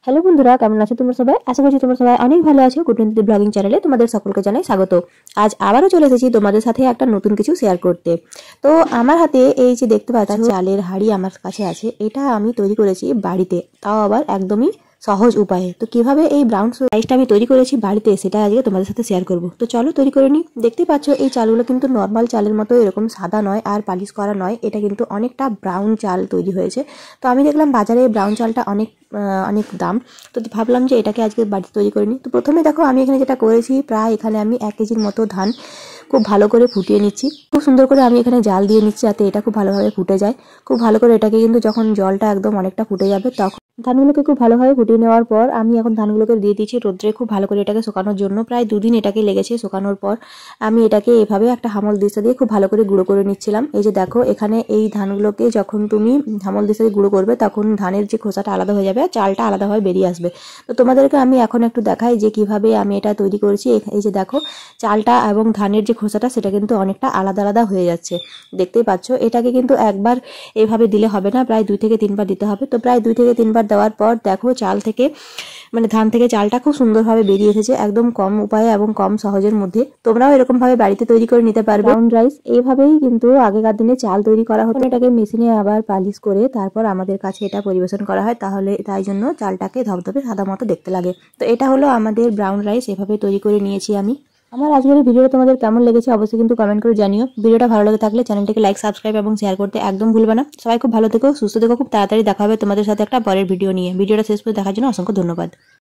Hello বন্ধুরা, কেমন আছো তোমরা সবাই? আশা করছি তোমরা সবাই অনেক ভালো আছো। গুড্ডি ব্লগিং চ্যানেলে তোমাদের সকলকে জানাই স্বাগত। আজ আবারও চলে এসেছি তোমাদের সাথে একটা নতুন কিছু শেয়ার করতে। তো আমার হাতে এই যে দেখতে পাচ্ছ চালের হাঁড়ি আমার কাছে আছে, এটা আমি তৈরি করেছি বাড়িতে, তাও আবার একদমই সহজ উপায়ে। তো কিভাবে এই ব্রাউন রাইসটা আমি তৈরি করেছি বাড়িতে, সেটা আজকে তোমাদের সাথে শেয়ার করব। তো চলো তৈরি করে নিই। দেখতেই পাচ্ছ এই চালগুলো কিন্তু নর্মাল চালের মতো এরকম সাদা নয় আর পালিশ করা নয়, এটা কিন্তু অনেকটা ব্রাউন চাল তৈরি হয়েছে। তো আমি দেখলাম বাজারে ব্রাউন চালটা অনেক দাম, তো ভাবলাম যে এটাকে আজকে বাড়িতে তৈরি করে নিই। তো প্রথমে দেখো আমি এখানে যেটা করেছি, প্রায় এখানে আমি 1 কেজির মতো ধান খুব ভালো করে ফুটিয়ে নিচ্ছি। খুব সুন্দর করে আমি এখানে জাল দিয়ে নিচ্ছি যাতে এটা খুব ভালোভাবে ফুটে যায়। খুব ভালো করে এটাকে কিন্তু যখন জলটা একদম অনেকটা ফুটে যাবে তখন ধানগুলোকে খুব ভালোভাবে ফুটিয়ে নেওয়ার পর আমি এখন ধানগুলোকে দিয়ে দিচ্ছি রোদ্রে খুব ভালো করে এটাকে শুকানোর জন্য। প্রায় 2 দিন এটাকে লেগেছে শুকানোর পর আমি এটাকে এভাবে একটা হামল দিস্তা দিয়ে খুব ভালো করে গুঁড়ো করে নিচ্ছিলাম। এই যে দেখো এখানে এই ধানগুলোকে যখন তুমি হামল দিস্তা দিয়ে গুঁড়ো করবে তখন ধানের যে খোসাটা আলাদা হয়ে যাবে আর চালটা আলাদাভাবে বেরিয়ে আসবে। তো তোমাদেরকে আমি এখন একটু দেখাই যে কিভাবে আমি এটা তৈরি করেছি। এই যে দেখো চালটা এবং ধানের যে খোসাটা সেটা কিন্তু অনেকটা আলাদা আলাদা হয়ে যাচ্ছে, দেখতেই পাচ্ছ। এটাকে কিন্তু একবার এভাবে দিলে হবে না, প্রায় 2 থেকে 3 বার দিতে হবে। তো প্রায় 2 থেকে 3 বার দেওয়ার পর দেখো চাল থেকে ধান থেকে চালটা খুব সুন্দরভাবে বেরিয়ে এসেছে, একদম কম উপায়ে এবং কম সহজের মধ্যে। তোমরাও এরকম ভাবে বাড়িতে তৈরি করে নিতে পারবে ব্রাউন রাইস। এইভাবেই কিন্তু আগেকার দিনে চাল তৈরি করা হতো, এটাকে মেশিনে আবার পালিশ করে তারপর আমাদের কাছে এটা পরিবেশন করা হয়, তাহলে তাই জন্য চালটাকে ধবধবে সাদা মতো দেখতে লাগে। তো এটা হলো আমাদের ব্রাউন রাইস, এভাবে তৈরি করে নিয়েছি আমি। আমার আজকের ভিডিওটা তোমাদের কেমন লেগেছে অবশ্যই কিন্তু কমেন্ট করে জানিও। ভিডিওটা ভালো লাগে থাকলে চ্যানেলটাকে লাইক, সাবস্ক্রাইব এবং শেয়ার করতে একদম ভুলবে না। সবাই খুব ভালো থেকো, সুস্থ থেকো। খুব তাড়াতাড়ি দেখা হবে তোমাদের সাথে একটা পরের ভিডিও নিয়ে। ভিডিওটা শেষ পর্যন্ত দেখার জন্য অসংখ্য ধন্যবাদ।